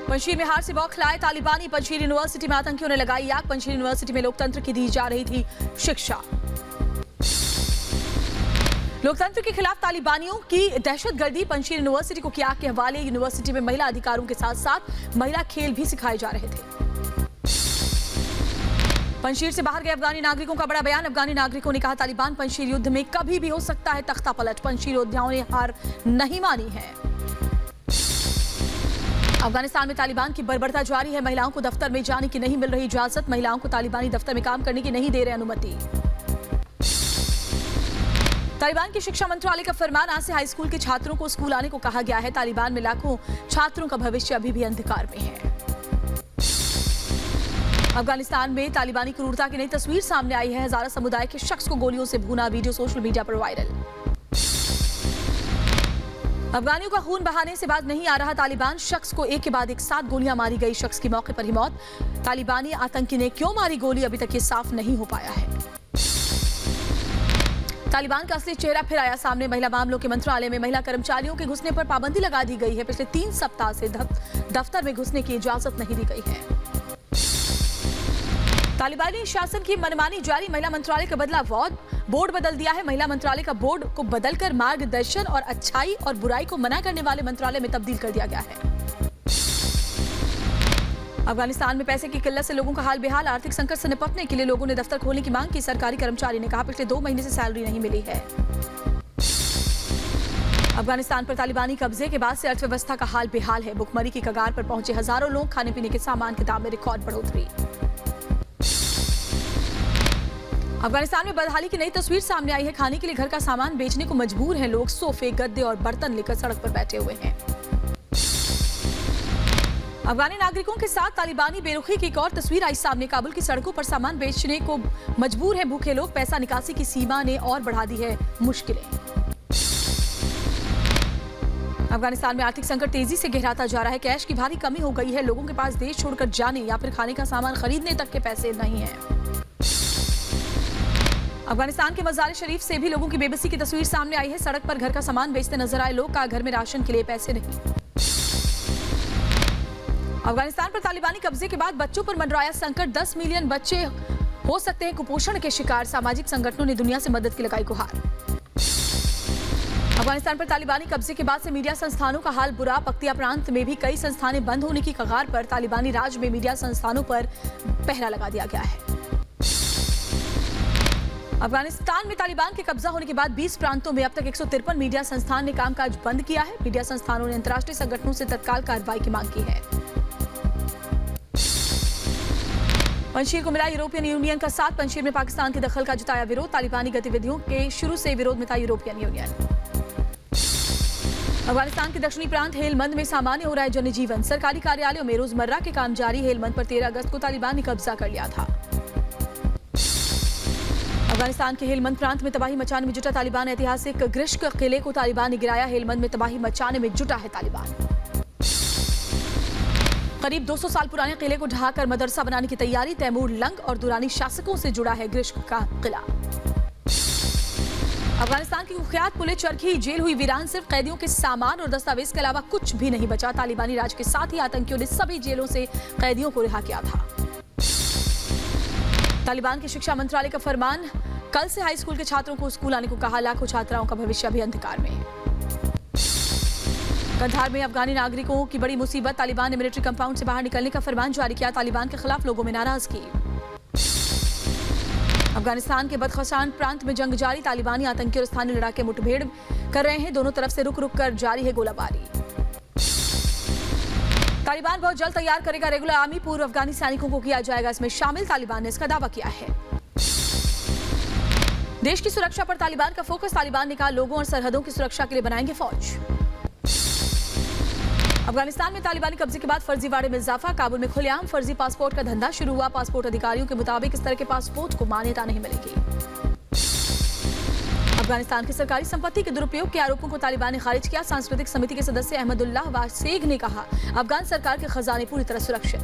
पंजशीर में हार से बौखलाए तालिबानी। पंजशीर यूनिवर्सिटी में आतंकियों ने लगाई आग। पंजशीर यूनिवर्सिटी में लोकतंत्र की दी जा रही थी शिक्षा। लोकतंत्र के खिलाफ तालिबानियों की दहशतगर्दी। पंजशीर यूनिवर्सिटी को किया आग के हवाले। यूनिवर्सिटी में महिला अधिकारों के साथ साथ महिला खेल भी सिखाए जा रहे थे। पंजशीर से बाहर गए अफगानी नागरिकों का बड़ा बयान। अफगानी नागरिकों ने कहा तालिबान पंजशीर युद्ध में कभी भी हो सकता है तख्ता पलट। पंजशीर योद्धाओं ने हार नहीं मानी है। अफगानिस्तान में तालिबान की बर्बरता जारी है। महिलाओं को दफ्तर में जाने की नहीं मिल रही इजाजत। महिलाओं को तालिबानी दफ्तर में काम करने की नहीं दे रहे अनुमति। तालिबान की शिक्षा मंत्रालय का फरमान। आज से हाई स्कूल के छात्रों को स्कूल आने को कहा गया है। तालिबान में लाखों छात्रों का भविष्य अभी भी अंधकार में है। अफगानिस्तान में तालिबानी क्रूरता की नई तस्वीर सामने आई है। हजारा समुदाय के शख्स को गोलियों से भूना। वीडियो सोशल मीडिया पर वायरल। अफगानियों का खून बहाने से बाज नहीं आ रहा तालिबान। शख्स को एक के बाद एक 7 गोलियां मारी गई। शख्स की मौके पर ही मौत। तालिबानी आतंकी ने क्यों मारी गोली अभी तक ये साफ नहीं हो पाया है। तालिबान का असली चेहरा फिर आया सामने। महिला मामलों के मंत्रालय में महिला कर्मचारियों के घुसने पर पाबंदी लगा दी गई है। पिछले 3 सप्ताह से दफ्तर में घुसने की इजाजत नहीं दी गई है। तालिबानी शासन की मनमानी जारी। महिला मंत्रालय का बदला बोर्ड बदल दिया है। महिला मंत्रालय का बोर्ड को बदलकर मार्गदर्शन और अच्छाई और बुराई को मना करने वाले मंत्रालय में तब्दील कर दिया गया है। अफगानिस्तान में पैसे की किल्लत से लोगों का हाल बेहाल। आर्थिक संकट से निपटने के लिए लोगों ने दफ्तर खोलने की मांग की। सरकारी कर्मचारी ने कहा पिछले 2 महीने से सैलरी नहीं मिली है। अफगानिस्तान पर तालिबानी कब्जे के बाद से अर्थव्यवस्था का हाल बेहाल है। भुखमरी की कगार पर पहुंचे हजारों लोग। खाने पीने के सामान के दाम में रिकॉर्ड बढ़ोतरी। अफगानिस्तान में बदहाली की नई तस्वीर सामने आई है। खाने के लिए घर का सामान बेचने को मजबूर हैं लोग। सोफे, गद्दे और बर्तन लेकर सड़क पर बैठे हुए हैं। अफगानी नागरिकों के साथ तालिबानी बेरुखी की एक और तस्वीर आई सामने। काबुल की सड़कों पर सामान बेचने को मजबूर हैं भूखे लोग। पैसा निकासी की सीमा ने और बढ़ा दी है मुश्किलें। अफगानिस्तान में आर्थिक संकट तेजी से गहराता जा रहा है। कैश की भारी कमी हो गई है। लोगों के पास देश छोड़कर जाने या फिर खाने का सामान खरीदने तक के पैसे नहीं हैं। अफगानिस्तान के मज़ार शरीफ से भी लोगों की बेबसी की तस्वीर सामने आई है। सड़क पर घर का सामान बेचते नजर आए लोग। का घर में राशन के लिए पैसे नहीं। अफगानिस्तान पर तालिबानी कब्जे के बाद बच्चों पर मंडराया संकट। 10 मिलियन बच्चे हो सकते हैं कुपोषण के शिकार। सामाजिक संगठनों ने दुनिया से मदद की लगाई गुहार। अफगानिस्तान पर तालिबानी कब्जे के बाद से मीडिया संस्थानों का हाल बुरा। पख्तिया प्रांत में भी कई संस्थानें बंद होने की कगार पर। तालिबानी राज में मीडिया संस्थानों पर पहरा लगा दिया गया है। अफगानिस्तान में तालिबान के कब्जा होने के बाद 20 प्रांतों में अब तक 153 मीडिया संस्थान ने कामकाज बंद किया है। मीडिया संस्थानों ने अंतर्राष्ट्रीय संगठनों से तत्काल कार्रवाई की मांग की है। पंजशीर को मिला यूरोपियन यूनियन का साथ। पंजशीर में पाकिस्तान के दखल का जताया विरोध। तालिबानी गतिविधियों के शुरू से विरोध में था यूरोपियन यूनियन। अफगानिस्तान के दक्षिणी प्रांत हेलमंद में सामान्य हो रहा है जनजीवन। सरकारी कार्यालयों में रोजमर्रा के काम जारी। हेलमंद पर 13 अगस्त को तालिबान ने कब्जा कर लिया था। अफगानिस्तान के हेलमंद प्रांत में तबाही मचाने में जुटा तालिबान। ऐतिहासिक ग्रिश्क किले को तालिबान ने गिराया। हेलमंद में तबाही मचाने में जुटा है तालिबान। करीब 200 साल पुराने किले को ढहाकर मदरसा बनाने की तैयारी। तैमूर लंग और दुरानी शासकों से जुड़ा है ग्रिश्क का किला। अफगानिस्तान की कुख्यात पुलिस चरखी जेल हुई वीरान। सिर्फ कैदियों के सामान और दस्तावेज के अलावा कुछ भी नहीं बचा। तालिबानी राज के साथ ही आतंकियों ने सभी जेलों से कैदियों को रिहा किया था। तालिबान के शिक्षा मंत्रालय का फरमान। कल से हाई स्कूल के छात्रों को स्कूल आने को कहा। लाखों छात्राओं का भविष्य अभी अंधकार में है। कंधार में अफगानी नागरिकों की बड़ी मुसीबत। तालिबान ने मिलिट्री कंपाउंड से बाहर निकलने का फरमान जारी किया। तालिबान के खिलाफ लोगों में नाराजगी। अफगानिस्तान के बदखशान प्रांत में जंग जारी। तालिबानी आतंकी और स्थानीय लड़ाके मुठभेड़ कर रहे हैं। दोनों तरफ से रुक रुक कर जारी है गोलाबारी। तालिबान बहुत जल्द तैयार करेगा रेगुलर आर्मी। पूर्व अफगानी सैनिकों को किया जाएगा इसमें शामिल। तालिबान ने इसका दावा किया है। देश की सुरक्षा पर तालिबान का फोकस। तालिबान ने कहा लोगों और सरहदों की सुरक्षा के लिए बनाएंगे फौज। अफगानिस्तान में तालिबानी कब्जे के बाद फर्जीवाड़े में इजाफा। काबुल में खुलेआम फर्जी पासपोर्ट का धंधा शुरू हुआ। पासपोर्ट अधिकारियों के मुताबिक इस तरह के पासपोर्ट को मान्यता नहीं मिलेगी। अफगानिस्तान की सरकारी संपत्ति के दुरुपयोग के आरोपों को तालिबान ने खारिज किया। सांस्कृतिक समिति के सदस्य अहमदुल्लाह वासेग ने कहा अफगान सरकार के खजाने पूरी तरह सुरक्षित।